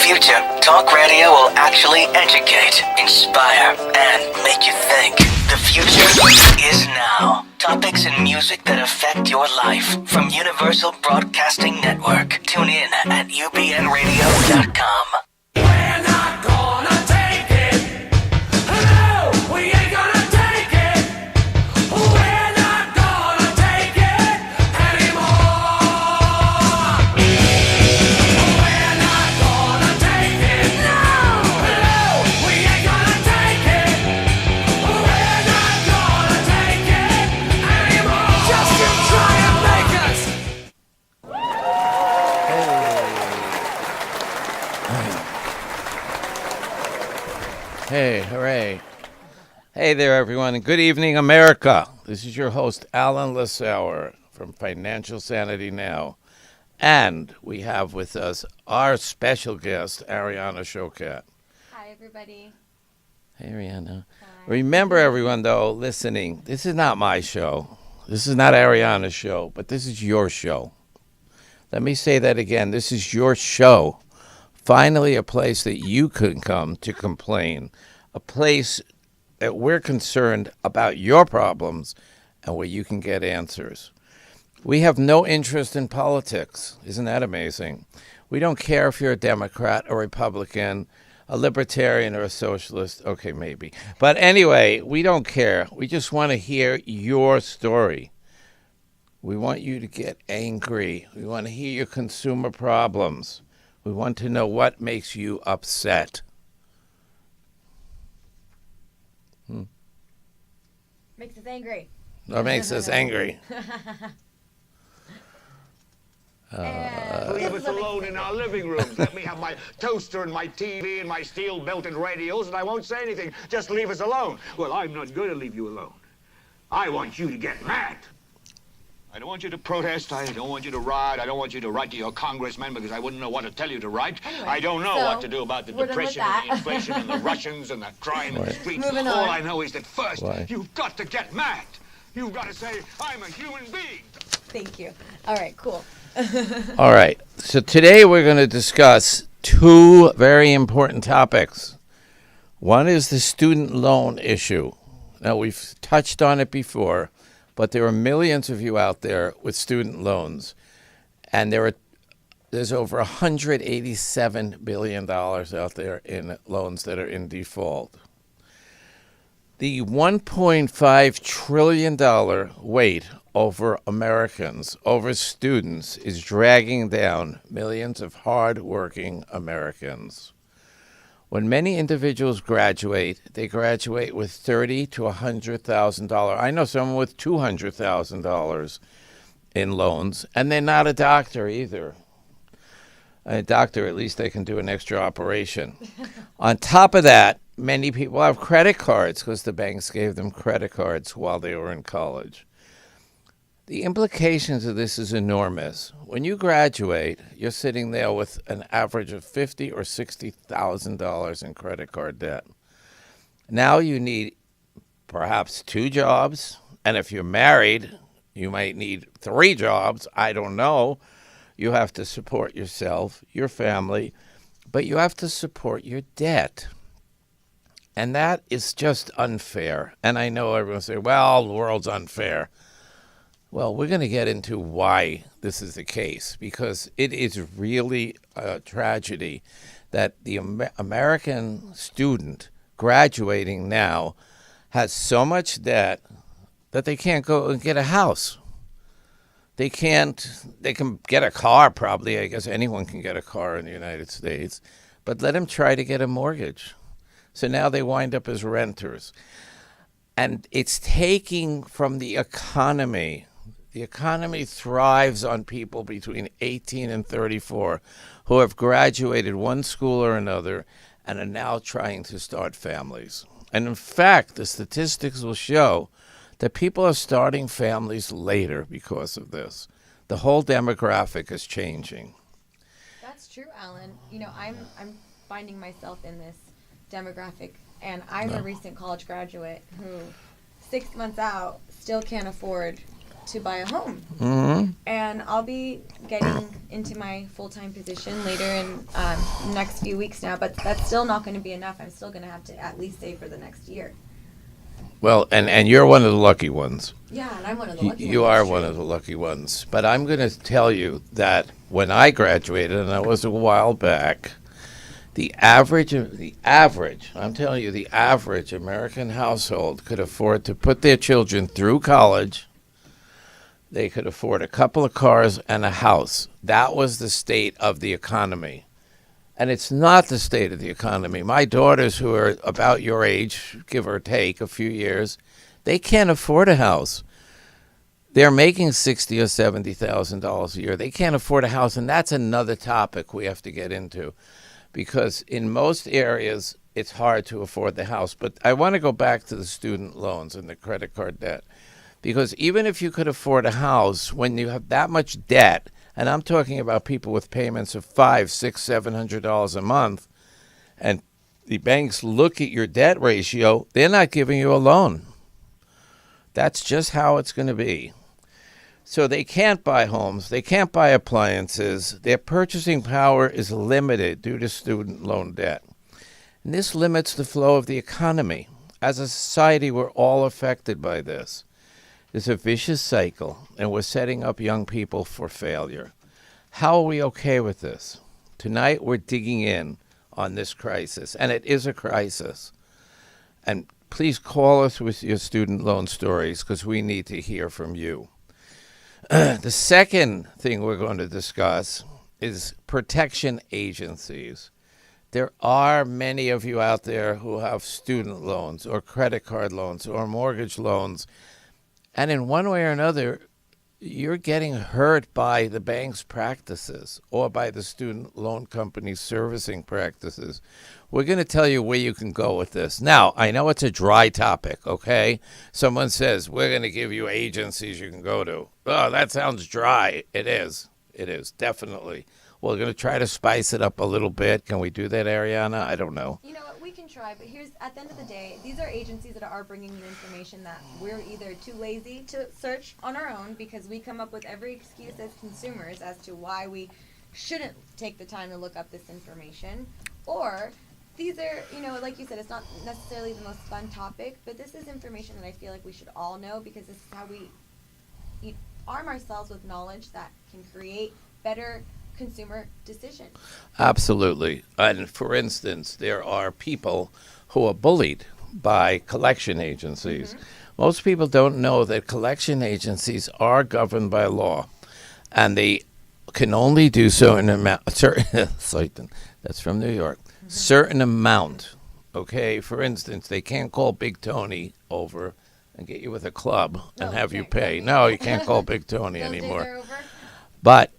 future, talk radio will actually educate, inspire, and make you think. The future is now. Topics and music that affect your life from Universal Broadcasting Network. Tune in at ubnradio.com. We're not gonna take it. No, we ain't gonna take it. We're not gonna take it anymore. We're not gonna take it. No, we ain't gonna take it. We're not gonna take it anymore. Just to try and make us. Hey, hooray. Hey there, everyone, and good evening, America. This is your host, Alan Lissauer from Financial Sanity Now. And we have with us our special guest, Ariana Showkat. Hi, everybody. Hey, Ariana. Hi. Remember, everyone, though, listening, this is not my show. This is not Ariana's show, but this is your show. Let me say that again. This is your show. Finally, a place that you can come to complain, a place that we're concerned about your problems and where you can get answers. We have no interest in politics. Isn't that amazing? We don't care if you're a Democrat or Republican, a libertarian or a socialist. Okay, maybe. But anyway, we don't care. We just want to hear your story. We want you to get angry. We want to hear your consumer problems. We want to know what makes you upset. Makes us angry. What makes us angry? Leave us alone in our living rooms. Let me have my toaster and my TV and my steel-belted radios, and I won't say anything. Just leave us alone. Well, I'm not going to leave you alone. I want you to get mad. I don't want you to protest. I don't want you to riot. I don't want you to write to your congressman because I wouldn't know what to tell you to write. Anyway, I don't know so what to do about the we're done with depression and the that. inflation and the Russians and the crime in the streets. Moving All on. I know is that first, Why? you've got to get mad. You've got to say, I'm a human being. Thank you. All right, cool. All right. So today we're going to discuss two very important topics. One is the student loan issue. Now, we've touched on it before, but there are millions of you out there with student loans, and there's over $187 billion out there in loans that are in default. The $1.5 trillion weight over Americans, over students, is dragging down millions of hard-working Americans. When many individuals graduate, they graduate with $30,000 to $100,000. I know someone with $200,000 in loans, and they're not a doctor either. A doctor, at least they can do an extra operation. On top of that, many people have credit cards because the banks gave them credit cards while they were in college. The implications of this is enormous. When you graduate, you're sitting there with an average of $50,000 or $60,000 in credit card debt. Now you need perhaps 2 jobs, and if you're married, you might need 3 jobs. I don't know. You have to support yourself, your family, but you have to support your debt. And that is just unfair. And I know everyone say, well, the world's unfair. Well, we're going to get into why this is the case, because it is really a tragedy that the American student graduating now has so much debt that they can't go and get a house. They can get a car probably. I guess anyone can get a car in the United States, but let them try to get a mortgage. So now they wind up as renters. And it's taking from the economy. The economy thrives on people between 18 and 34 who have graduated one school or another and are now trying to start families. And in fact, the statistics will show that people are starting families later because of this. The whole demographic is changing. That's true, Alan. You know, I'm finding myself in this demographic, and I'm a recent college graduate who 6 months out still can't afford to buy a home. Mm-hmm. And I'll be getting into my full-time position later in the next few weeks now, but that's still not going to be enough. I'm still going to have to at least save for the next year. Well, and you're one of the lucky ones. Yeah, and I'm one of the lucky ones. You are that's one true. of the lucky ones. But I'm going to tell you that when I graduated, and that was a while back, the average, I'm telling you, the average American household could afford to put their children through college. They could afford a couple of cars and a house. That was the state of the economy. And it's not the state of the economy. My daughters, who are about your age, give or take a few years, they can't afford a house. They're making $60,000 or $70,000 a year. They can't afford a house, and that's another topic we have to get into, because in most areas it's hard to afford the house. But I want to go back to the student loans and the credit card debt, because even if you could afford a house, when you have that much debt, and I'm talking about people with payments of $500, $600, $700 a month, and the banks look at your debt ratio, they're not giving you a loan. That's just how it's going to be. So they can't buy homes, they can't buy appliances, their purchasing power is limited due to student loan debt. And this limits the flow of the economy. As a society, we're all affected by this. It's a vicious cycle, and we're setting up young people for failure. How are we okay with this? Tonight, we're digging in on this crisis, and it is a crisis. And please call us with your student loan stories, because we need to hear from you. The second thing we're going to discuss is protection agencies. There are many of you out there who have student loans or credit card loans or mortgage loans, and in one way or another, you're getting hurt by the bank's practices or by the student loan company's servicing practices. We're going to tell you where you can go with this. Now, I know it's a dry topic, okay? Someone says, we're going to give you agencies you can go to. Oh, that sounds dry. It is. It is, definitely. We're going to try to spice it up a little bit. Can we do that, Ariana? I don't know. You know what, we can try, but here's, at the end of the day, these are agencies that are bringing you information that we're either too lazy to search on our own, because we come up with every excuse as consumers as to why we shouldn't take the time to look up this information, or these are, you know, like you said, it's not necessarily the most fun topic, but this is information that I feel like we should all know, because this is how we arm ourselves with knowledge that can create better consumer decisions. Absolutely. And for instance, there are people who are bullied by collection agencies. Most people don't know that collection agencies are governed by law, and they can only do certain amount. That's from New York. Certain amount. Okay. For instance, they can't call Big Tony over and get you with a club and have you pay. No, you can't call Big Tony anymore. But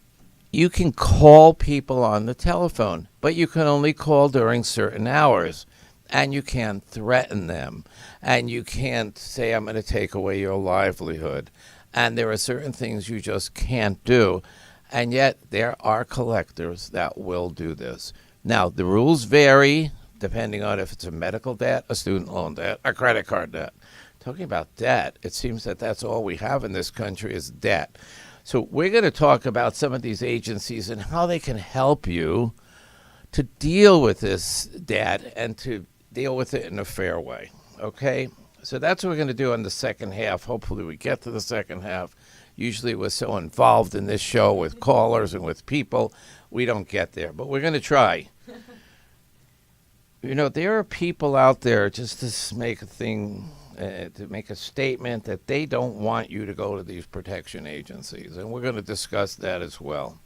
you can call people on the telephone, but you can only call during certain hours, and you can't threaten them, and you can't say, I'm going to take away your livelihood. And there are certain things you just can't do, and yet there are collectors that will do this. Now, the rules vary depending on if it's a medical debt, a student loan debt, a credit card debt. Talking about debt, it seems that that's all we have in this country is debt. So we're going to talk about some of these agencies and how they can help you to deal with this debt and to deal with it in a fair way, okay? So that's what we're going to do in the second half. Hopefully we get to the second half. Usually we're so involved in this show with callers and with people, we don't get there. But we're going to try. You know, there are people out there, just to make a thing, to make a statement that they don't want you to go to these protection agencies. And we're going to discuss that as well.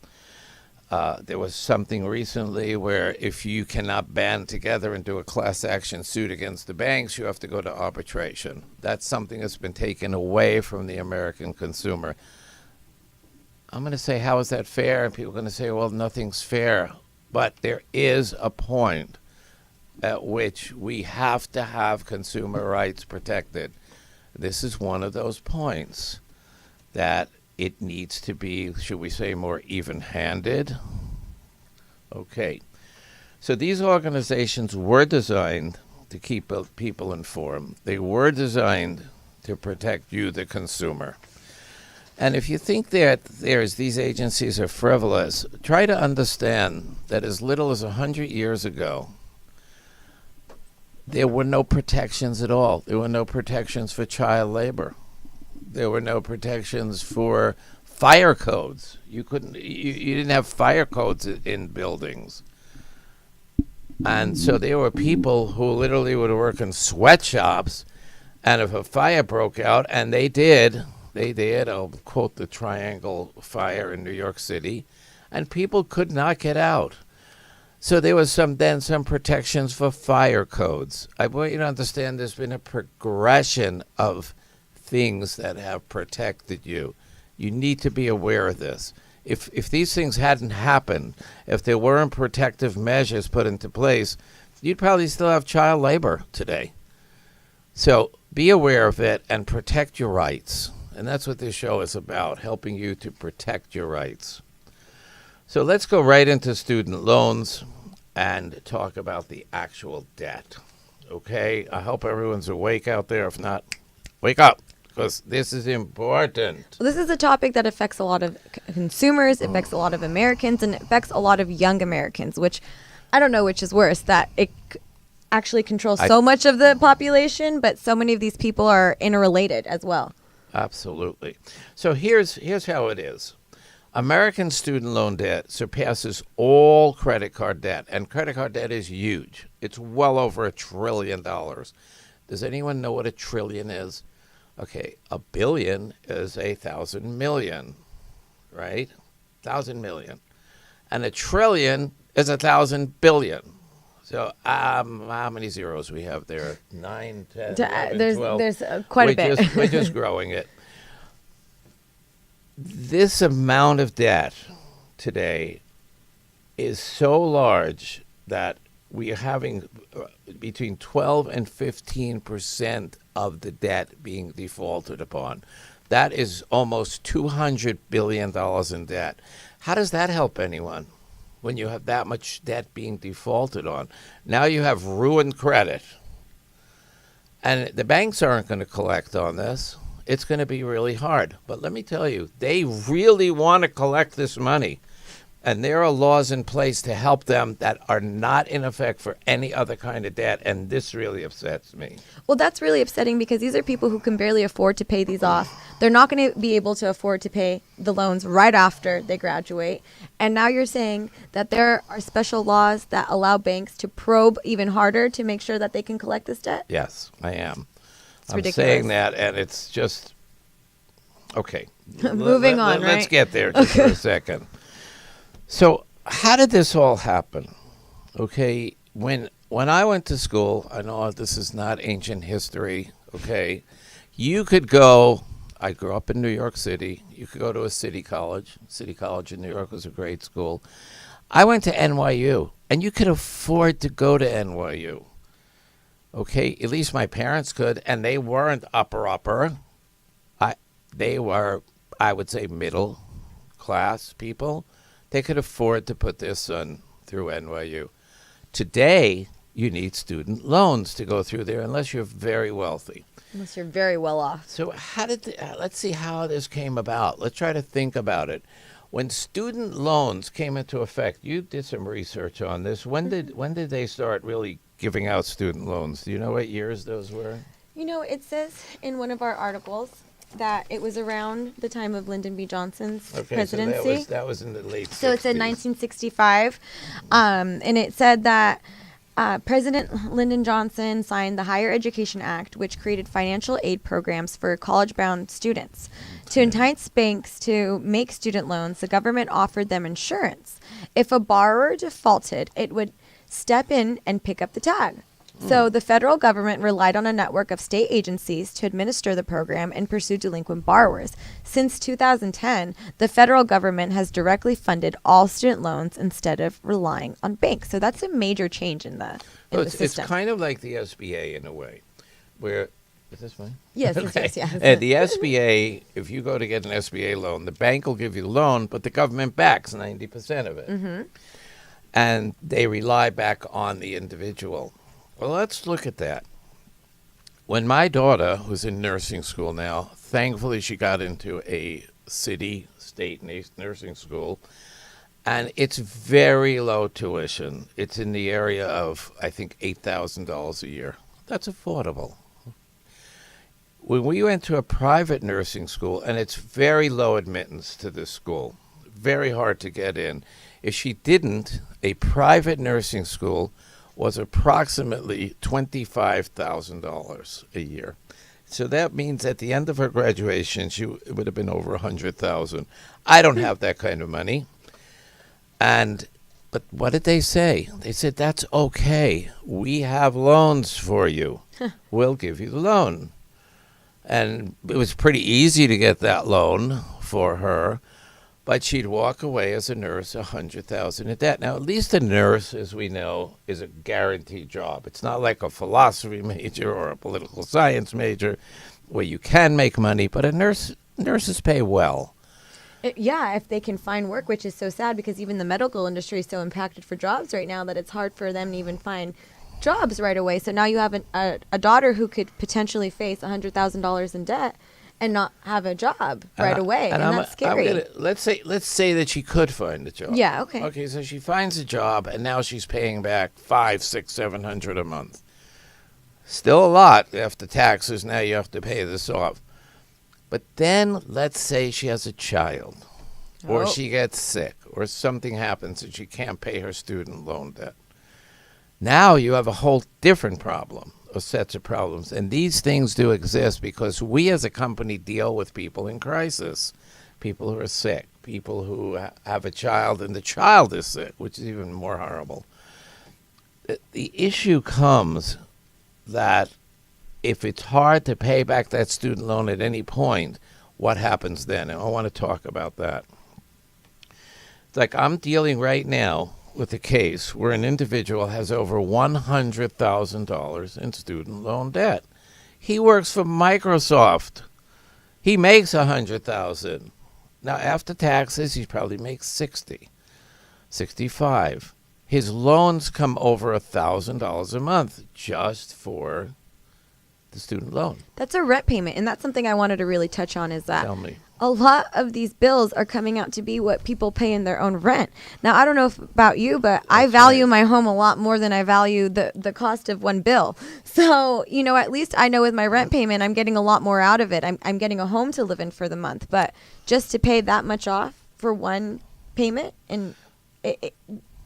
There was something recently where if you cannot band together and do a class action suit against the banks, you have to go to arbitration. That's something that's been taken away from the American consumer. I'm going to say, how is that fair? And people are going to say, well, nothing's fair. But there is a point at which we have to have consumer rights protected. This is one of those points that it needs to be, should we say, more even-handed? Okay. So these organizations were designed to keep people informed. They were designed to protect you, the consumer. And if you think that these agencies are frivolous, try to understand that as little as 100 years ago, there were no protections at all. There were no protections for child labor. There were no protections for fire codes. You didn't have fire codes in buildings. And so there were people who literally would work in sweatshops, and if a fire broke out, and they did, I'll quote the Triangle Fire in New York City, and people could not get out. So there was some protections for fire codes. I want you to understand there's been a progression of things that have protected you. You need to be aware of this. If these things hadn't happened, if there weren't protective measures put into place, you'd probably still have child labor today. So be aware of it and protect your rights. And that's what this show is about, helping you to protect your rights. So let's go right into student loans and talk about the actual debt. Okay? I hope everyone's awake out there. If not, wake up, because this is important. Well, this is a topic that affects a lot of consumers, it affects a lot of Americans, and it affects a lot of young Americans, which I don't know which is worse, that it actually controls so much of the population, but so many of these people are interrelated as well. Absolutely. So here's how it is. American student loan debt surpasses all credit card debt, and credit card debt is huge. It's well over $1 trillion. Does anyone know what $1 trillion is? Okay, $1 billion is 1,000 million, right? 1,000 million. And $1 trillion is 1,000 billion. So how many zeros we have there? 9, 10, 11, 12. There's quite a bit. We're just growing it. This amount of debt today is so large that we are having between 12 and 15% of the debt being defaulted upon. That is almost $200 billion in debt. How does that help anyone when you have that much debt being defaulted on? Now you have ruined credit. And the banks aren't going to collect on this. It's going to be really hard. But let me tell you, they really want to collect this money. And there are laws in place to help them that are not in effect for any other kind of debt. And this really upsets me. Well, that's really upsetting because these are people who can barely afford to pay these off. They're not going to be able to afford to pay the loans right after they graduate. And now you're saying that there are special laws that allow banks to probe even harder to make sure that they can collect this debt? Yes, I am. It's I'm ridiculous. saying that, and it's just, okay. Moving on, right? Let's get there just for a second. So how did this all happen? Okay, when I went to school, I know this is not ancient history, okay, you could go, I grew up in New York City, you could go to a city college. City College in New York was a great school. I went to NYU, and you could afford to go to NYU. Okay, at least my parents could, and they weren't upper. They were, I would say, middle class people. They could afford to put their son through NYU. Today, you need student loans to go through there unless you're very wealthy. Unless you're very well off. So let's see how this came about. Let's try to think about it. When student loans came into effect, you did some research on this. When did they start really giving out student loans? Do you know what years those were? You know, it says in one of our articles that it was around the time of Lyndon B. Johnson's presidency. So that was in the late 60s. So it said 1965, and it said that President Lyndon Johnson signed the Higher Education Act, which created financial aid programs for college-bound students. To entice banks to make student loans, the government offered them insurance. If a borrower defaulted, it would step in and pick up the tab. So the federal government relied on a network of state agencies to administer the program and pursue delinquent borrowers. Since 2010, the federal government has directly funded all student loans instead of relying on banks. So that's a major change in the system. It's kind of like the SBA in a way, where is this fine? Yes, Okay. yes. And the SBA, if you go to get an SBA loan, the bank will give you the loan, but the government backs 90% of it. Mm-hmm. And they rely back on the individual. Well, let's look at that. When my daughter, who's in nursing school now, thankfully she got into a city, state nursing school. And it's very low tuition. It's in the area of, I think, $8,000 a year. That's affordable. When we went to a private nursing school, and it's very low admittance to this school, very hard to get in. If she didn't, a private nursing school was approximately $25,000 a year. So that means at the end of her graduation, it would have been over $100,000. I don't have that kind of money. But what did they say? They said, that's okay. We have loans for you. We'll give you the loan. And it was pretty easy to get that loan for her, but she'd walk away as a nurse $100,000 in debt. Now, at least a nurse, as we know, is a guaranteed job. It's not like a philosophy major or a political science major where you can make money, but nurses pay well. Yeah, if they can find work, which is so sad because even the medical industry is so impacted for jobs right now that it's hard for them to even find jobs right away. So now you have a daughter who could potentially face $100,000 in debt and not have a job right away, and that's scary. Let's say that she could find a job. Yeah, okay. Okay, so she finds a job, and now she's paying back $500, $600, $700 a month. Still a lot after taxes. Now you have to pay this off. But then let's say she has a child, or she gets sick, or something happens and she can't pay her student loan debt. Now you have a whole different problem, or sets of problems. And these things do exist because we as a company deal with people in crisis, people who are sick, people who have a child and the child is sick, which is even more horrible. The issue comes that if it's hard to pay back that student loan at any point, what happens then? And I want to talk about that. It's like I'm dealing right now with a case where an individual has over $100,000 in student loan debt. He works for Microsoft. He makes $100,000. Now, after taxes, he probably makes $60,000, $65,000. His loans come over $1,000 a month just for the student loan. That's a rent payment, and that's something I wanted to really touch on is that Tell me. a lot of these bills are coming out to be what people pay in their own rent. Now, I don't know about you, but I value my home a lot more than I value the cost of one bill. So, at least I know with my rent payment, I'm getting a lot more out of it. I'm getting a home to live in for the month. But just to pay that much off for one payment, and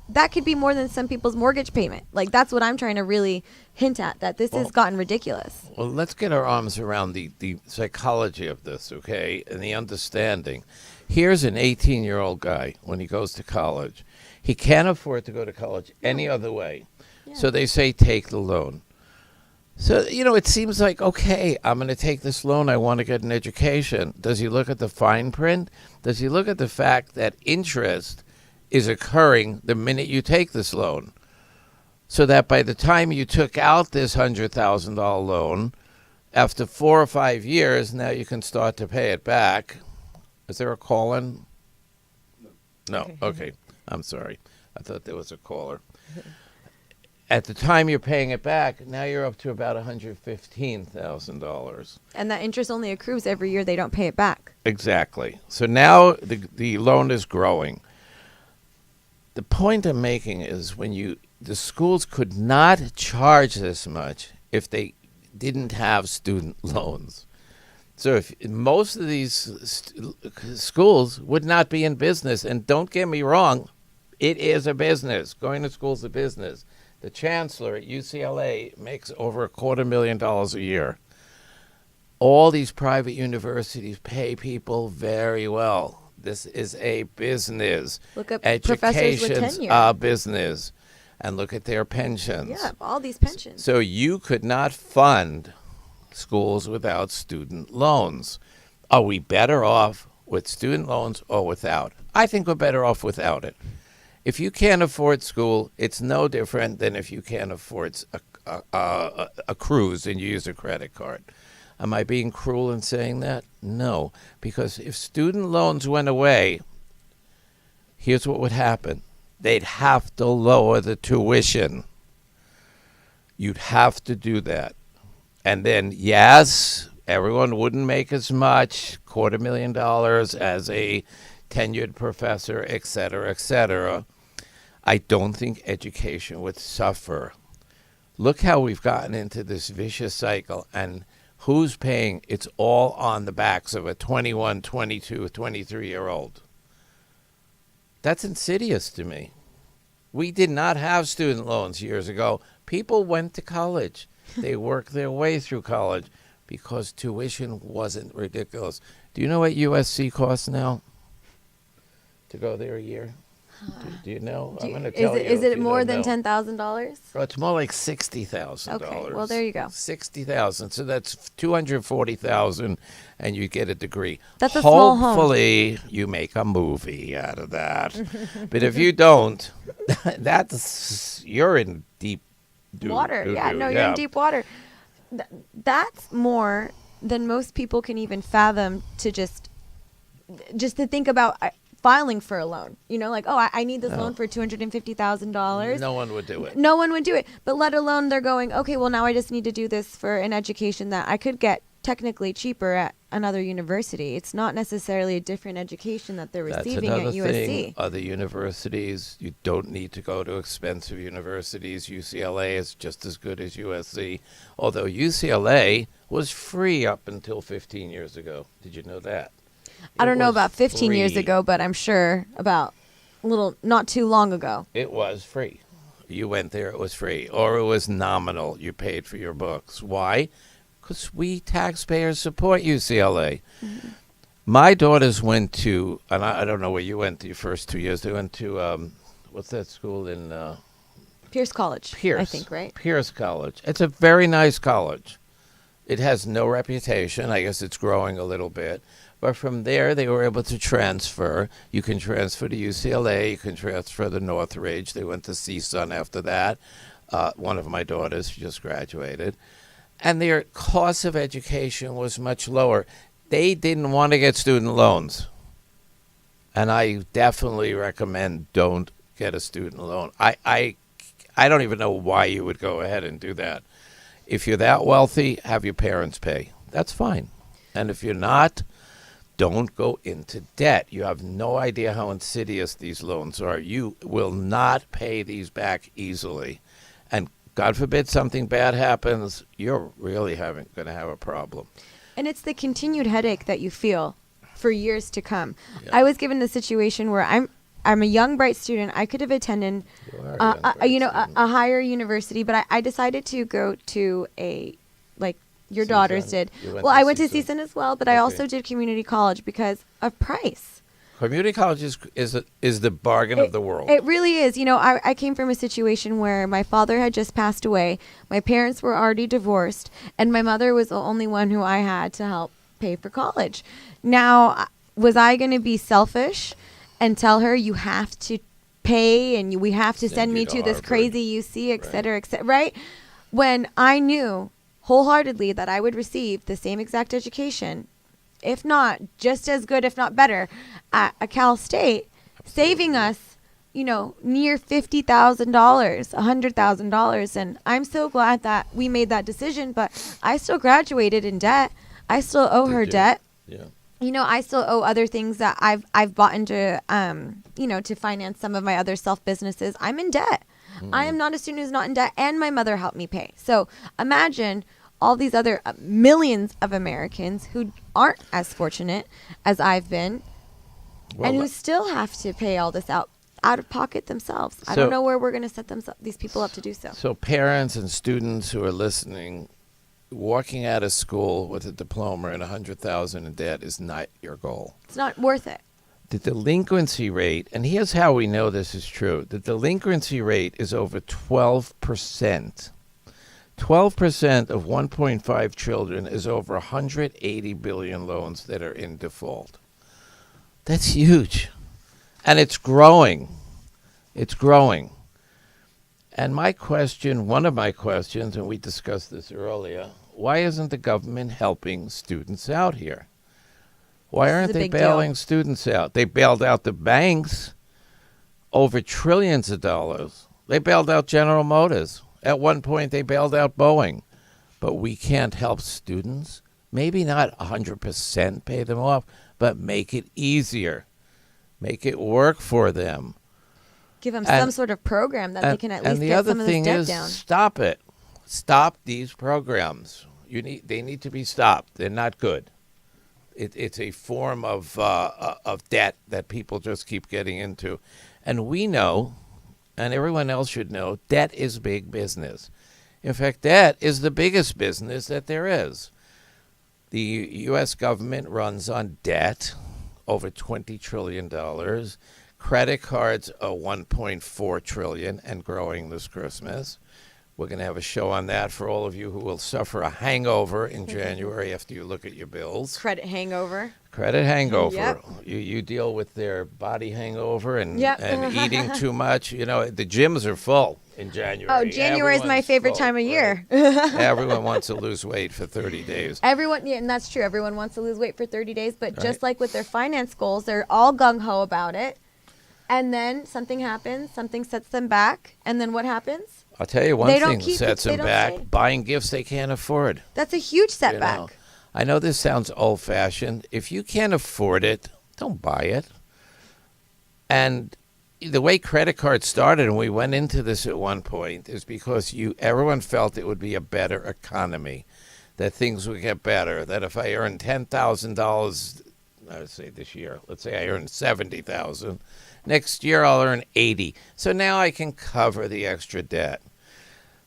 that could be more than some people's mortgage payment. Like, that's what I'm trying to really hint at, that this has gotten ridiculous. Well, let's get our arms around the psychology of this, okay, and the understanding. Here's an 18-year-old guy when he goes to college. He can't afford to go to college any other way. Yeah. So they say, take the loan. So, it seems like, okay, I'm going to take this loan. I want to get an education. Does he look at the fine print? Does he look at the fact that interest is occurring the minute you take this loan? So that by the time you took out this $100,000 loan, after 4 or 5 years, now you can start to pay it back. Is there a call-in? No. Okay. I'm sorry. I thought there was a caller. At the time you're paying it back, now you're up to about $115,000. And that interest only accrues every year. They don't pay it back. Exactly. So now the loan is growing. The point I'm making is the schools could not charge this much if they didn't have student loans. So if most of these schools would not be in business, and don't get me wrong, it is a business. Going to school is a business. The chancellor at UCLA makes over $250,000 a year. All these private universities pay people very well. This is a business. Look up professors with Education's tenure. a business. And look at their pensions. Yeah, all these pensions. So you could not fund schools without student loans. Are we better off with student loans or without? I think we're better off without it. If you can't afford school, it's no different than if you can't afford a cruise and you use a credit card. Am I being cruel in saying that? No, because if student loans went away, here's what would happen. They'd have to lower the tuition. You'd have to do that. And then, yes, Everyone wouldn't make as much, $250,000 as a tenured professor, et cetera, et cetera. I don't think education would suffer. Look how we've gotten into this vicious cycle, and who's paying? It's all on the backs of a 21, 22, 23-year-old. That's insidious to me. We did not have student loans years ago. People went to college. They worked their way through college because tuition wasn't ridiculous. Do you know what USC costs now to go there a year? Do you know? I'm going to tell you. Is if it you more don't than know. $10,000? Well, it's more like $60,000. Okay, well, there you go. $60,000. So that's $240,000, and you get a degree. That's a small home. Hopefully, you make a movie out of that. But if you don't, you're in deep Water. Yeah, no, you're in deep water. That's more than most people can even fathom to just to think about filing for a loan. You know, like, oh, I need this loan for $250,000. No one would do it. No one would do it. But let alone they're going, okay, well, now I just need to do this for an education that I could get technically cheaper at another university. It's not necessarily a different education that they're receiving at USC. Thing. Other universities, you don't need to go to expensive universities. UCLA is just as good as USC, although UCLA was free up until 15 years ago. Did you know that? I don't know about 15 years ago, but I'm sure about not too long ago. It was free. You went there, it was free. Or it was nominal. You paid for your books. Why? Because we taxpayers support UCLA. Mm-hmm. My daughters went to, and I don't know where you went your first 2 years. They went to, what's that school in? Pierce College, Pierce. I think, right? Pierce College. It's a very nice college. It has no reputation. I guess it's growing a little bit. But from there, they were able to transfer. You can transfer to UCLA. You can transfer to Northridge. They went to CSUN after that. One of my daughters just graduated. And their cost of education was much lower. They didn't want to get student loans. And I definitely recommend don't get a student loan. I don't even know why you would go ahead and do that. If you're that wealthy, have your parents pay. That's fine. And if you're not, don't go into debt. You have no idea how insidious these loans are. You will not pay these back easily. And God forbid something bad happens, you're really going to have a problem. And it's the continued headache that you feel for years to come. Yeah. I was given the situation where I'm a young, bright student. I could have attended a higher university, but I decided to go to your CSUN. daughters did. Well, I went to CSUN as well, but I also did community college because of price. Community college is the bargain of the world. It really is. You know, I came from a situation where my father had just passed away. My parents were already divorced, and my mother was the only one who I had to help pay for college. Now, was I going to be selfish and tell her you have to pay and we have to send me to this crazy UC, et cetera, right? When I knew wholeheartedly that I would receive the same exact education, if not just as good, if not better, at a Cal State, saving us, near $50,000, $100,000. And I'm so glad that we made that decision, but I still graduated in debt. I still owe her debt. Yeah. I still owe other things that I've bought into, to finance some of my other self businesses. I'm in debt. I am not a student who's not in debt, and my mother helped me pay. So imagine all these other millions of Americans who aren't as fortunate as I've been, and who still have to pay all this out of pocket themselves. I don't know where we're going to set these people up to do so. So parents and students who are listening, walking out of school with a diploma and $100,000 in debt is not your goal. It's not worth it. The delinquency rate, and here's how we know this is true. The delinquency rate is over 12%. 12% of 1.5 trillion is over 180 billion loans that are in default. That's huge. And it's growing. It's growing. And one of my questions, and we discussed this earlier, why isn't the government helping students out here? Why aren't they bailing students out? They bailed out the banks over trillions of dollars. They bailed out General Motors. At one point, they bailed out Boeing. But we can't help students maybe not 100% pay them off, but make it easier. Make it work for them. Give them And- some sort of program that they can at least and the get other some of this thing debt is, down. stop it. Stop these programs. They need to be stopped. They're not good. It's a form of debt that people just keep getting into. And we know, and everyone else should know, debt is big business. In fact, debt is the biggest business that there is. The U.S. government runs on debt, over $20 trillion. Credit cards are $1.4 trillion and growing this Christmas. We're going to have a show on that for all of you who will suffer a hangover in January after you look at your bills. Credit hangover. Credit hangover. Yep. You deal with their body hangover and, Yep. and eating too much. You know, the gyms are full in January. Oh, January is my Everyone's favorite full, time of year. right? Everyone wants to lose weight for 30 days. Everyone, yeah, and that's true. Everyone wants to lose weight for 30 days, but Right. just like with their finance goals, they're all gung-ho about it. And then something happens, something sets them back, and then what happens? I'll tell you one They don't thing keep sets it, they them don't back. stay. Buying gifts they can't afford. That's a huge You setback. know. I know this sounds old-fashioned. If you can't afford it, don't buy it. And the way credit cards started, and we went into this at one point, is because everyone felt it would be a better economy, that things would get better, that if I earned $10,000, I would say this year, let's say I earned $70,000, next year I'll earn $80,000. So now I can cover the extra debt.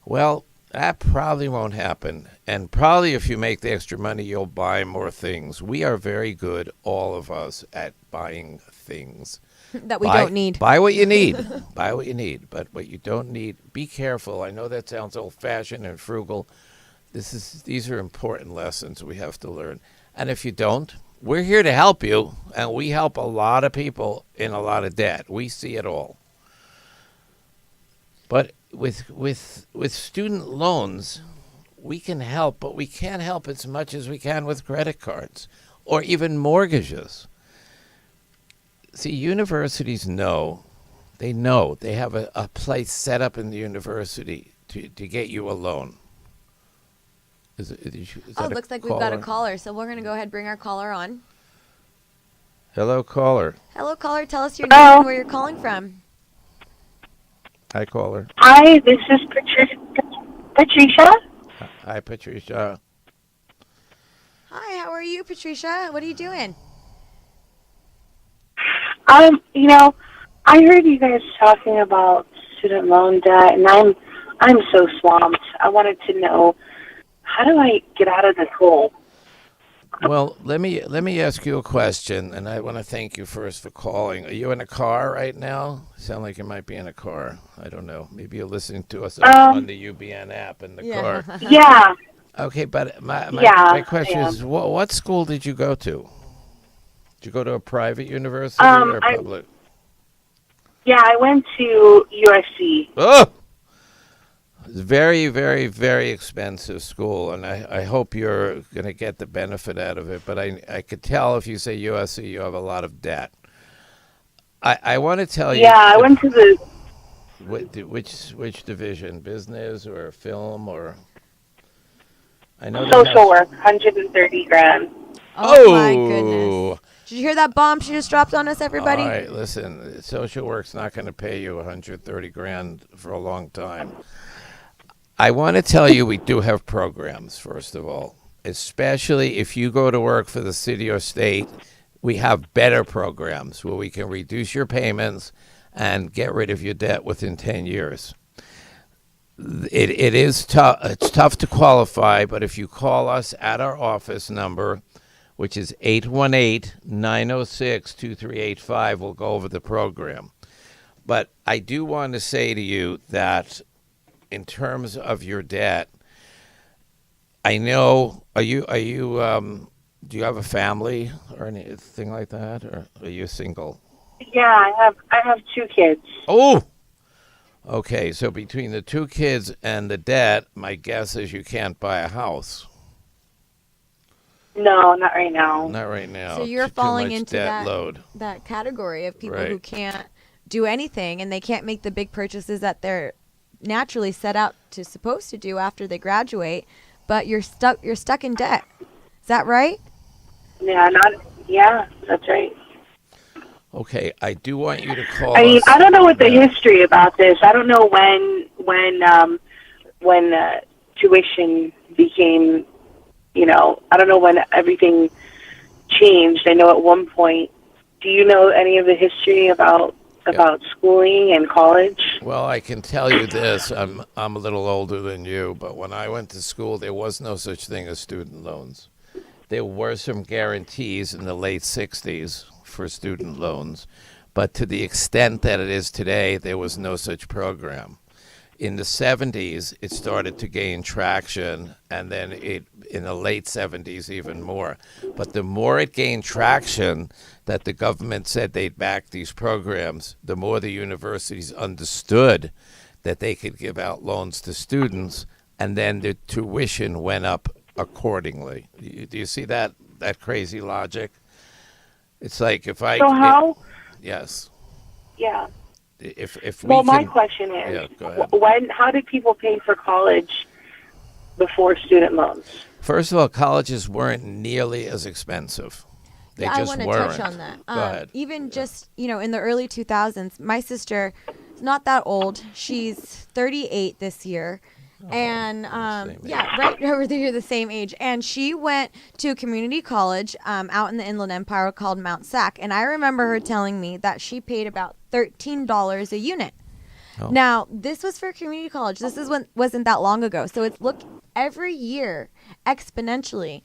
Well, that probably won't happen. And probably if you make the extra money, you'll buy more things. We are very good, all of us, at buying things. That we don't need. Buy what you need. Buy what you need. But what you don't need, be careful. I know that sounds old-fashioned and frugal. These are important lessons we have to learn. And if you don't, we're here to help you, and we help a lot of people in a lot of debt. We see it all. But with student loans, we can help, but we can't help as much as we can with credit cards or even mortgages. See, universities know they have a place set up in the university to get you a loan. Is Oh, that it a looks like we've got a caller? caller, so we're going to go ahead and bring our caller on. Hello, caller. Hello, caller. Tell us your Hello. name and where you're calling from. Hi, caller. Hi, this is Patricia. Hi, Patricia. Hi, how are you, Patricia? What are you doing? I heard you guys talking about student loan debt, and I'm so swamped. I wanted to know, how do I get out of this hole? Well, let me ask you a question, and I want to thank you first for calling. Are you in a car right now? Sound like you might be in a car. I don't know. Maybe you're listening to us on the UBN app in the Yeah. car. Yeah. Okay, but my Yeah, question I am. is, what school did you go to? Did you go to a private university or public? Yeah, I went to USC. Oh! It's very, very, very expensive school, and I hope you're going to get the benefit out of it. But I could tell if you say USC, you have a lot of debt. I want to tell you. Yeah, I went to the Which division? Business or film or? I know. social work, 130 grand. Oh, my goodness. Did you hear that bomb she just dropped on us, everybody? All right, listen. Social work's not going to pay you 130 grand for a long time. I want to tell you we do have programs, first of all, especially if you go to work for the city or state. We have better programs where we can reduce your payments and get rid of your debt within 10 years. It is tough. It's tough to qualify, but if you call us at our office number, which is 818-906-2385, we'll go over the program. But I do want to say to you that in terms of your debt, I know, do you have a family or anything like that, or are you single? Yeah, I have 2 kids. Oh, okay. So between the 2 kids and the debt, my guess is you can't buy a house. No, not right now. Not right now. So you're Too falling much into debt load. that category of people who Right. can't do anything and they can't make the big purchases that they're naturally set out to supposed to do after they graduate, but you're stuck in debt. Is that right? Yeah, that's right. Okay, I do want you to call I mean, us. I don't know what the Yeah. history about this. I don't know when tuition became, I don't know when everything changed. I know at one point. Do you know any of the history about schooling and college? Well, I can tell you this. I'm a little older than you, but when I went to school, there was no such thing as student loans. There were some guarantees in the late 60s for student loans, but to the extent that it is today, there was no such program. In the 70s, it started to gain traction, and then in the late 70s even more. But the more it gained traction, that the government said they'd back these programs, the more the universities understood that they could give out loans to students, and then the tuition went up accordingly. Do you see that crazy logic? It's like if I... So how? Yes. Yeah. If we Well, my can, question is, yeah, go ahead. how did people pay for college before student loans? First of all, colleges weren't nearly as expensive. They Yeah, I just want to weren't. touch on that. Go ahead. Even just, in the early 2000s, my sister is not that old. She's 38 this year. And yeah, right over there, you're the same age. And she went to a community college out in the Inland Empire called Mount Sac. And I remember her telling me that she paid about $13 a unit. Oh. Now, this was for community college. This wasn't that long ago. So it's every year exponentially,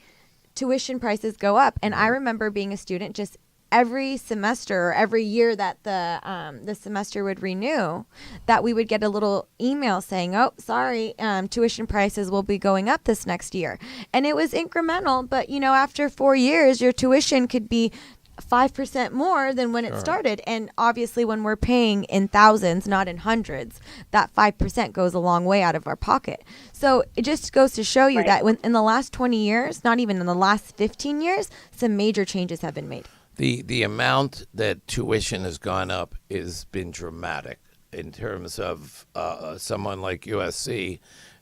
tuition prices go up. And I remember being a student just every semester or every year that the semester would renew, that we would get a little email saying, oh, sorry, tuition prices will be going up this next year. And it was incremental, but, after 4 years, your tuition could be 5% more than when it started. And obviously when we're paying in thousands, not in hundreds, that 5% goes a long way out of our pocket. So it just goes to show you that in the last 20 years, not even in the last 15 years, some major changes have been made. The amount that tuition has gone up has been dramatic in terms of someone like USC.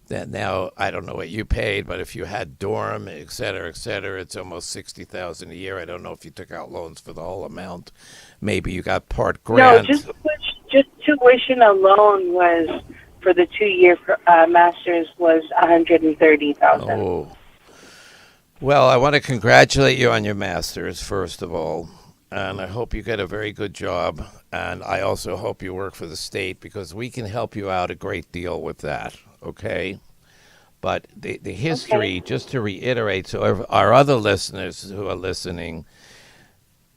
That now, I don't know what you paid, but if you had dorm, et cetera, it's almost $60,000 a year. I don't know if you took out loans for the whole amount. Maybe you got part grant. No, just tuition alone was for the 2-year master's was $130,000. Oh. Well, I want to congratulate you on your master's, first of all, and I hope you get a very good job, and I also hope you work for the state because we can help you out a great deal with that, okay? But the history, just to reiterate, so our other listeners who are listening,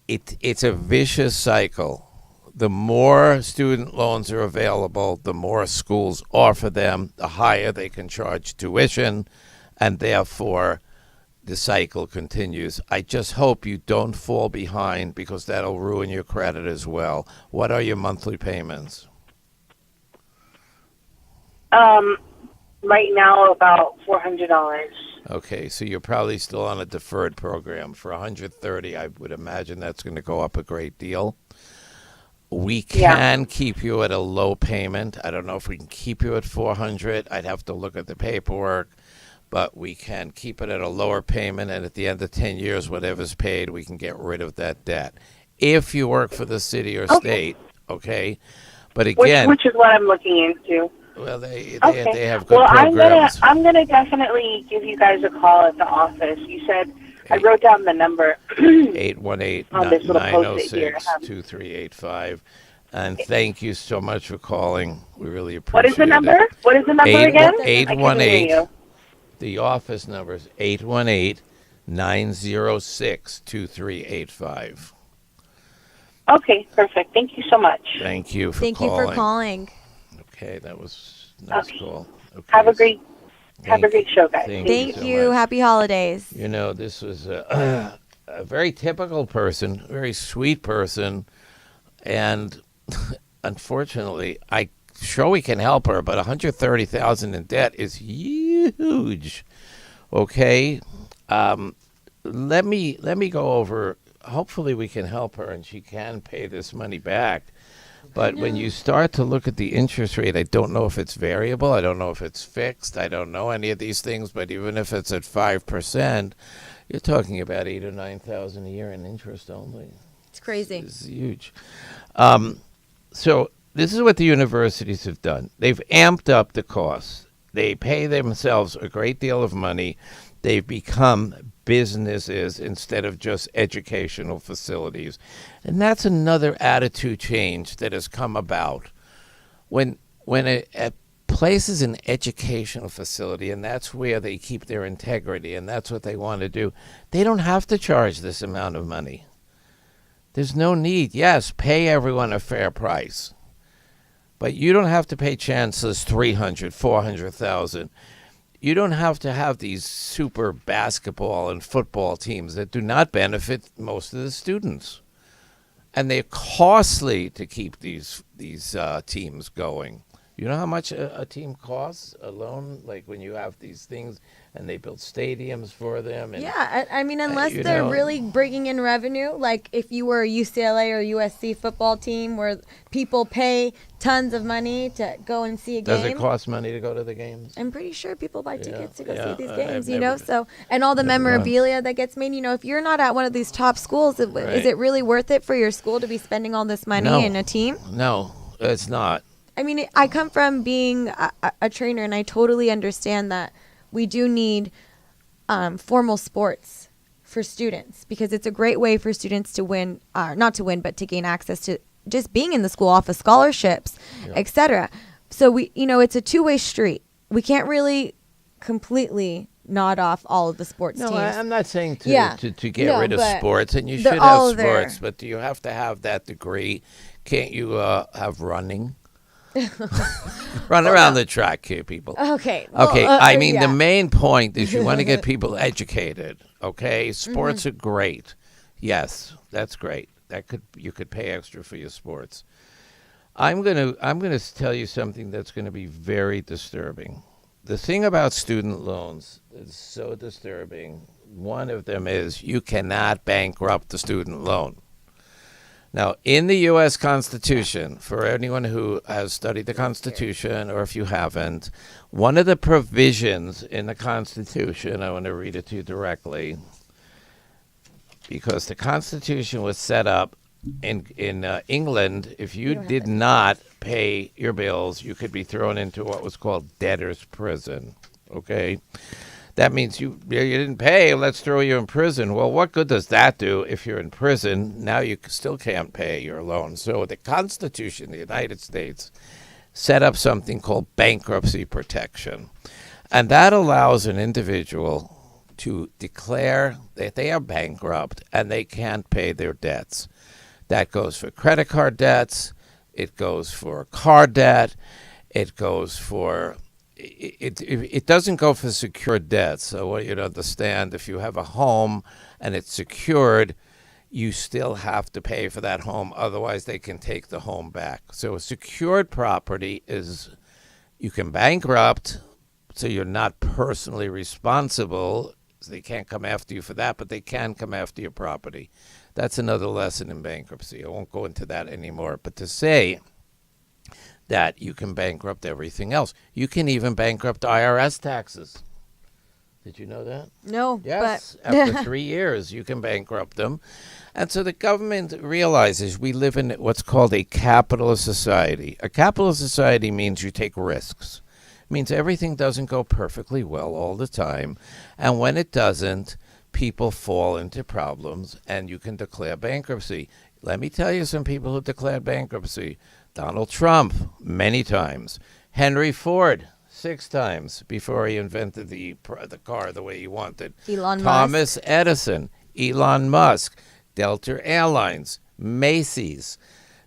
it's a vicious cycle. The more student loans are available, the more schools offer them, the higher they can charge tuition, and therefore the cycle continues. I just hope you don't fall behind because that'll ruin your credit as well. What are your monthly payments? Right now, about $400. Okay, so you're probably still on a deferred program. For $130, I would imagine that's going to go up a great deal. We can keep you at a low payment. I don't know if we can keep you at $400. I'd have to look at the paperwork. But we can keep it at a lower payment, and at the end of 10 years, whatever's paid, we can get rid of that debt. If you work for the city or state, okay? But again... Which is what I'm looking into. Well, they have good well, programs. I'm gonna definitely give you guys a call at the office. You said, I wrote down the number. 818-906-2385. And thank you so much for calling. We really appreciate it. What is the number? What is the number again? 818... The office number is 818-906-2385. Okay, perfect. Thank you so much. Thank you for Thank calling. you for calling. Okay, that was a nice call. Okay. Have a great show, guys. Thank so you. much. Happy holidays. This was a very typical person, very sweet person, and unfortunately, sure we can help her, but $130,000 in debt is huge. Okay, let me go over. Hopefully, we can help her, and she can pay this money back. But when you start to look at the interest rate, I don't know if it's variable. I don't know if it's fixed. I don't know any of these things. But even if it's at 5%, You're talking about 8 or 9,000 a year in interest only. It's crazy. It's huge. So this is what the universities have done. They've amped up the costs. They pay themselves a great deal of money. They've become businesses instead of just educational facilities. And that's another attitude change that has come about. When a place is an educational facility, and that's where they keep their integrity, and that's what they want to do, they don't have to charge this amount of money. There's no need. Yes, pay everyone a fair price. But you don't have to pay chancellors $300,000, $400,000. You don't have to have these super basketball and football teams that do not benefit most of the students. And they're costly to keep these teams going. You know how much a team costs alone? Like when you have these things and they build stadiums for them. And, Yeah, I mean, unless they're really bringing in revenue, like if you were a UCLA or USC football team where people pay tons of money to go and see a game. Does it cost money to go to the games? I'm pretty sure people buy tickets to go yeah, see these I've games, never- so, and all the never memorabilia that gets made, if you're not at one of these top schools, is it really worth it for your school to be spending all this money No. in a team? No, it's not. I mean, I come from being a trainer, and I totally understand that we do need formal sports for students because it's a great way for students to win, not to win, but to gain access to just being in the school off of scholarships, etc. So it's a two-way street. We can't really completely nod off all of the sports No, teams. I'm not saying to get No, rid of but sports, and you they're should all have there. sports, but do you have to have that degree? Can't you have running? Run around the track here, people. Okay. Okay, well, I mean, yeah. the main point is you want to get people educated, okay? Sports are great. Yes, that's great. You could pay extra for your sports. I'm gonna tell you something that's going to be very disturbing. The thing about student loans is so disturbing. One of them is you cannot bankrupt the student loan. Now, in the U.S. Constitution, for anyone who has studied the Constitution, or if you haven't, one of the provisions in the Constitution, I want to read it to you directly, because the Constitution was set up in England. If you did not pay your bills, you could be thrown into what was called debtor's prison. Okay? That means you didn't pay, let's throw you in prison. Well, what good does that do if you're in prison? Now you still can't pay your loan. So the Constitution of the United States set up something called bankruptcy protection. And that allows an individual to declare that they are bankrupt and they can't pay their debts. That goes for credit card debts. It goes for car debt. It goes for... It doesn't go for secured debts. So I want you to understand, if you have a home and it's secured, you still have to pay for that home. Otherwise, they can take the home back. So a secured property is, you can bankrupt, so you're not personally responsible. So they can't come after you for that, but they can come after your property. That's another lesson in bankruptcy. I won't go into that anymore. But to say that you can bankrupt everything else. You can even bankrupt IRS taxes. Did you know that? No, Yes. but After 3 years, you can bankrupt them. And so the government realizes we live in what's called a capitalist society. A capitalist society means you take risks. It means everything doesn't go perfectly well all the time. And when it doesn't, people fall into problems and you can declare bankruptcy. Let me tell you some people who declared bankruptcy. Donald Trump, many times. Henry Ford, 6 times before he invented the car the way he wanted. Elon Thomas Edison, Elon Musk, Delta Airlines, Macy's.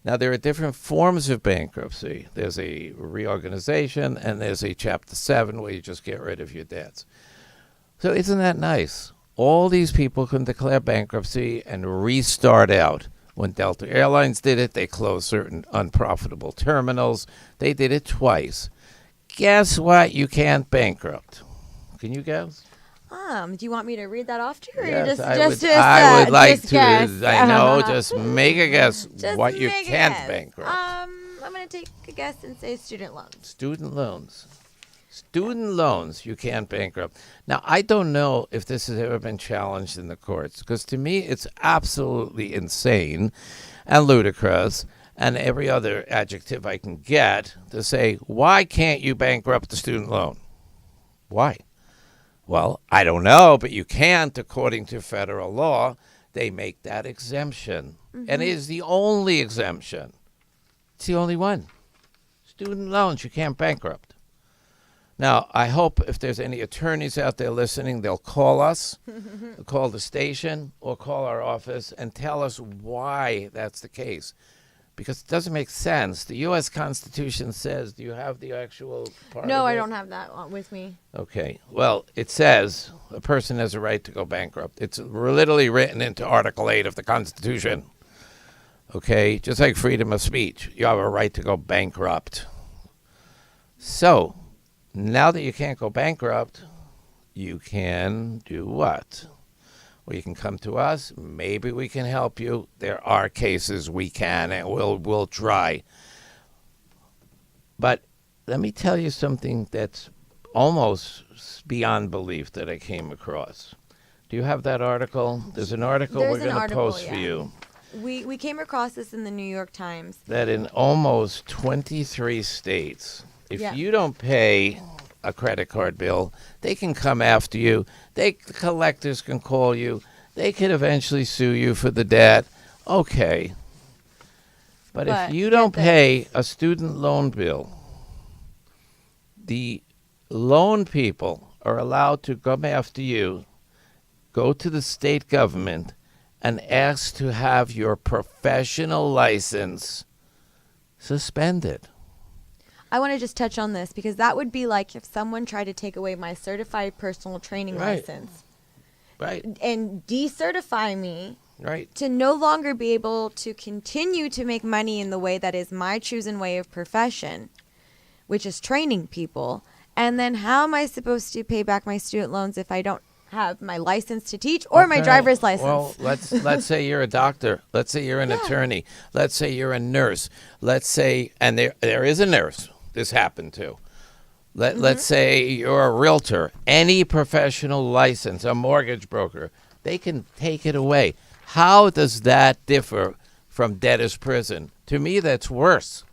Now, there are different forms of bankruptcy. There's a reorganization, and there's a Chapter 7 where you just get rid of your debts. So isn't that nice? All these people can declare bankruptcy and restart out. When Delta Airlines did it, they closed certain unprofitable terminals. They did it twice. Guess what? You can't bankrupt. Can you guess? do you want me to read that off to you, or Yes, just I would like just to. guess? I know. Just make a guess Just what you make a can't guess. bankrupt. I'm gonna take a guess and say student loans. Student loans. Student loans, you can't bankrupt. Now, I don't know if this has ever been challenged in the courts, because to me it's absolutely insane and ludicrous and every other adjective I can get to say, why can't you bankrupt the student loan? Why? Well, I don't know, but you can't according to federal law. They make that exemption. And it is the only exemption. It's the only one. Student loans, you can't bankrupt. Now, I hope if there's any attorneys out there listening, they'll call us, call the station, or call our office and tell us why that's the case. Because it doesn't make sense. The U.S. Constitution says, do you have the actual part No, of I it? don't have that with me. Okay. Well, it says a person has a right to go bankrupt. It's literally written into Article 8 of the Constitution. Okay? Just like freedom of speech. You have a right to go bankrupt. So, now that you can't go bankrupt, you can do what? Well, you can come to us. Maybe we can help you. There are cases we can, and we'll try. But let me tell you something that's almost beyond belief that I came across. Do you have that article? There's an article There's we're an going to article, post for yeah. you. We came across this in the New York Times. That in almost 23 states, if Yeah. you don't pay a credit card bill, they can come after you. Collectors can call you. They could eventually sue you for the debt. Okay. But if you get don't this. pay a student loan bill, the loan people are allowed to come after you, go to the state government, and ask to have your professional license suspended. I want to just touch on this because that would be like if someone tried to take away my certified personal training Right. license Right, and decertify me right. to no longer be able to continue to make money in the way that is my chosen way of profession, which is training people. And then how am I supposed to pay back my student loans if I don't have my license to teach or my Okay. driver's license? Well, let's say you're a doctor. Let's say you're an attorney. Let's say you're a nurse. Let's say, and there is a nurse this happened to. Let's say you're a realtor. Any professional license, a mortgage broker, they can take it away. How does that differ from debtor's prison? To me, that's worse.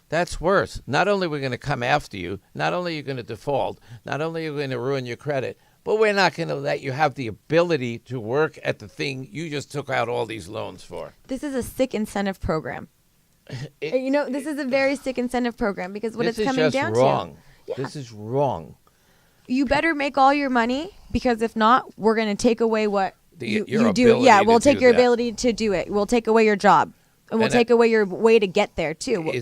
That's worse. Not only are we going to come after you, not only are you going to default, not only are you going to ruin your credit, but we're not going to let you have the ability to work at the thing you just took out all these loans for. This is a sick incentive program. This is a very sick incentive program because what This it's is coming just down wrong. to. Yeah. This is wrong. You better make all your money because if not, we're going to take away what you your do. ability Yeah, to we'll take do your that. ability to do it. We'll take away your job. And we'll And take away your way to get there, too.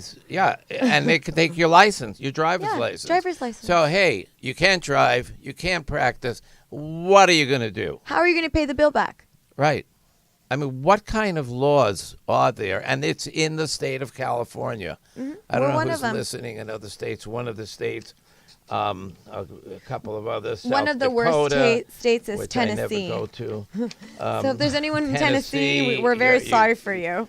And they can take your license, your driver's Yeah, license. driver's license. So, hey, you can't drive, you can't practice. What are you going to do? How are you going to pay the bill back? Right. I mean, what kind of laws are there? And it's in the state of California. I don't We're know one who's of them. listening in other states. One of the states, a couple of others. One South of the worst Dakota, states is which Tennessee. I never go to. So if there's anyone in Tennessee, Tennessee, we're very yeah, sorry for you.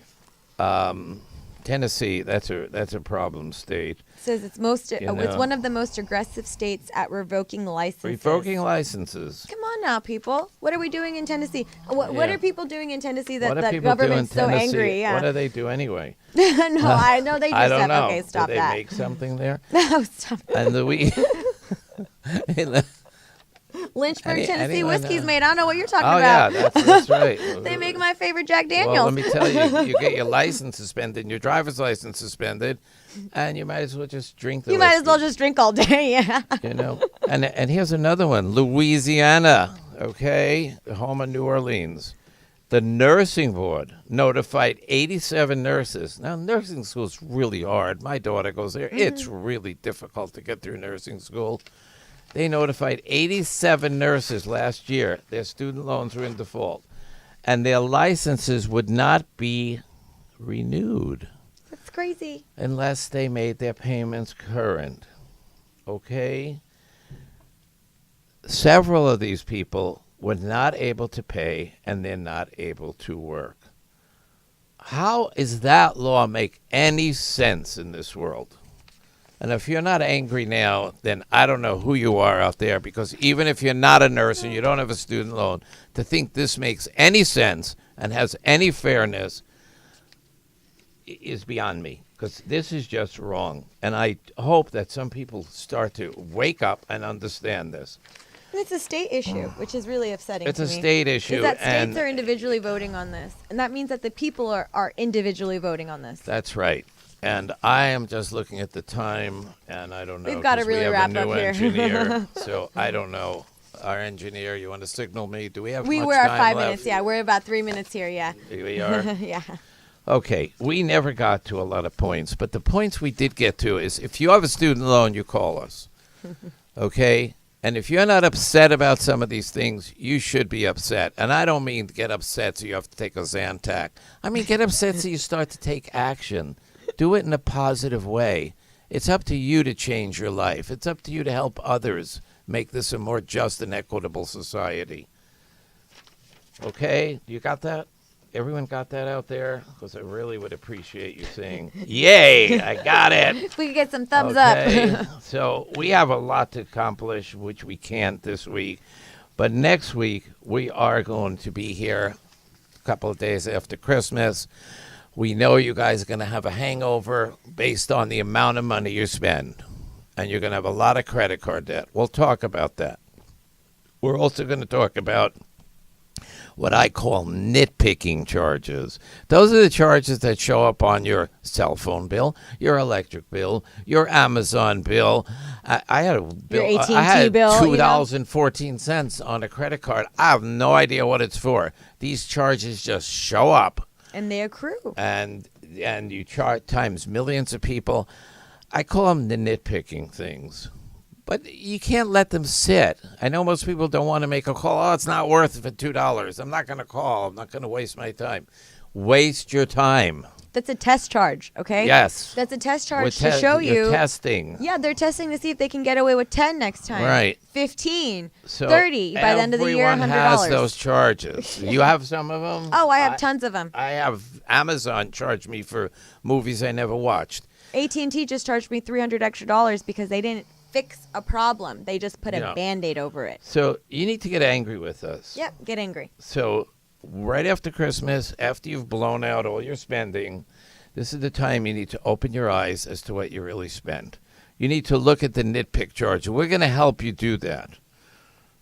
Tennessee, that's a problem state. It says it's it's know. one of the most aggressive states at revoking licenses. Revoking licenses. Come on now, people. What are we doing in Tennessee? What Yeah. are people doing in Tennessee that What do the people do in government's so Tennessee? angry? Yeah. What do they do anyway? No, I know they do I don't stuff. know. Okay, stop do they that. make something there? No, stop. And Lynchburg, Any- Tennessee anyone, whiskey's made. I don't know what you're talking oh yeah, about. that's right. They make my favorite Jack Well, Daniels. let me tell you, you get your license suspended, and your driver's license suspended, and you might as well just drink the you might as well whiskey, just drink all day. Yeah. you know. And here's another one, Louisiana, okay, the home of New Orleans. The nursing board notified 87 nurses. Now, nursing school is really hard. My daughter goes there. It's really difficult to get through nursing school. They notified 87 nurses last year. Their student loans were in default, and their licenses would not be renewed That's crazy. unless they made their payments current. Okay? Several of these people were not able to pay, and they're not able to work. How does that law make any sense in this world? And if you're not angry now, then I don't know who you are out there, because even if you're not a nurse and you don't have a student loan, to think this makes any sense and has any fairness is beyond me, because this is just wrong. And I hope that some people start to wake up and understand this. And it's a state issue, which is really upsetting It's to a me. state issue. Is that and states are individually voting on this. And that means that the people are individually voting on this. that's right. And I am just looking at the time, and I don't know. We've gotta 'cause really we have wrap a new up here. engineer, so I don't know. Our engineer, you want to signal me? Do we have much We're at time 5 left? minutes. Yeah, we're about 3 minutes here. Yeah. We are? Yeah. Okay, we never got to a lot of points, but the points we did get to is if you have a student loan, you call us. Okay? And if you're not upset about some of these things, you should be upset. And I don't mean get upset so you have to take a Zantac. I mean get upset so you start to take action. Do it in a positive way. It's up to you to change your life. It's up to you to help others make this a more just and equitable society. Okay? You got that? Everyone got that out there? Because I really would appreciate you saying, yay, I got it. If we could get some thumbs Okay, up. so we have a lot to accomplish, which we can't this week. But next week, we are going to be here a couple of days after Christmas. We know you guys are going to have a hangover based on the amount of money you spend. And you're going to have a lot of credit card debt. We'll talk about that. We're also going to talk about what I call nitpicking charges. Those are the charges that show up on your cell phone bill, your electric bill, your Amazon bill. I had a bill. Your AT&T I had bill, you know? $2.14 on a credit card. I have no idea what it's for. These charges just show up, And they accrue. and you charge times millions of people. I call them the nitpicking things. But you can't let them sit. I know most people don't want to make a call. Oh, it's not worth it for $2. I'm not going to call. I'm not going to waste my time. Waste your time. That's a test charge, okay? Yes. That's a test We're charge to show you're you. testing. Yeah, they're testing to see if they can get away with 10 next time. Right. 15, So 30 by the end of the year, $100. everyone has those charges. You have some of them? Oh, I have tons of them. I have Amazon charge me for movies I never watched. AT&T just charged me $300 extra because they didn't fix a problem. They just put Yeah. a Band-Aid over it. So you need to get angry with us. Yep, get angry. So right after Christmas, after you've blown out all your spending, this is the time you need to open your eyes as to what you really spend. You need to look at the nitpick charge. We're going to help you do that.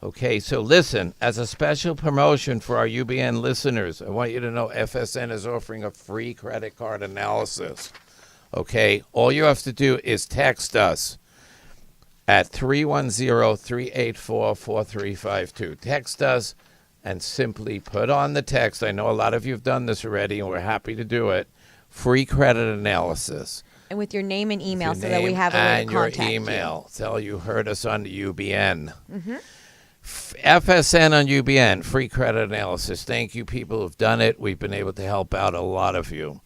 Okay, so listen, as a special promotion for our UBN listeners, I want you to know FSN is offering a free credit card analysis. Okay, all you have to do is text us at 310-384-4352. Text us and simply put on the text. I know a lot of you have done this already, and we're happy to do it. Free credit analysis. And with your name and email Your so that we name have a way and to contact your email. Tell you heard us on the UBN. Mm-hmm. FSN on UBN, free credit analysis. Thank you, people who've done it. We've been able to help out a lot of you.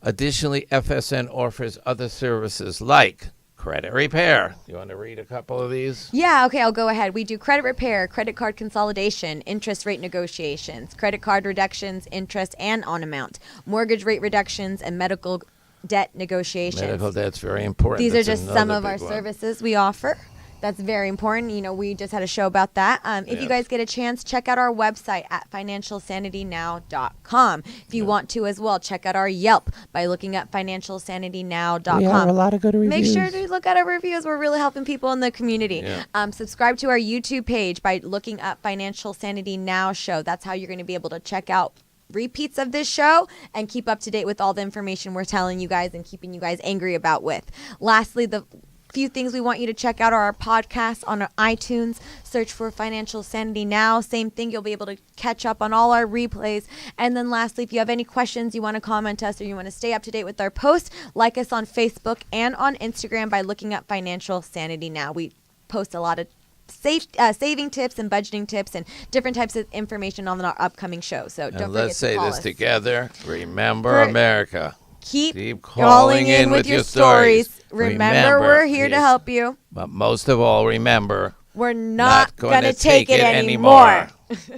Additionally, FSN offers other services like credit repair. You want to read a couple of these? Yeah, okay, I'll go ahead. We do credit repair, credit card consolidation, interest rate negotiations, credit card reductions, interest and on amount, mortgage rate reductions, and medical debt negotiations. Medical debt's very important. These That's are just some another of our big one. services we offer. That's very important. You know, we just had a show about that. If you Yes. guys get a chance, check out our website at financialsanitynow.com. If you want to as well, check out our Yelp by looking at financialsanitynow.com. We have a lot of good Make reviews. sure to look at our reviews. We're really helping people in the community. Yeah. Subscribe to our YouTube page by looking up Financial Sanity Now show. That's how you're going to be able to check out repeats of this show and keep up to date with all the information we're telling you guys and keeping you guys angry about with. Lastly, the few things we want you to check out are our podcasts on our iTunes. Search for Financial Sanity Now. Same thing. You'll be able to catch up on all our replays. And then lastly, if you have any questions, you want to comment us or you want to stay up to date with our posts, like us on Facebook and on Instagram by looking up Financial Sanity Now. We post a lot of saving tips and budgeting tips and different types of information on our upcoming show. So don't And forget let's to say call this us. together. Remember For- America. Keep calling in with your stories. Remember, we're here to yes. help you. But most of all, remember, We're not gonna going to take it anymore. anymore.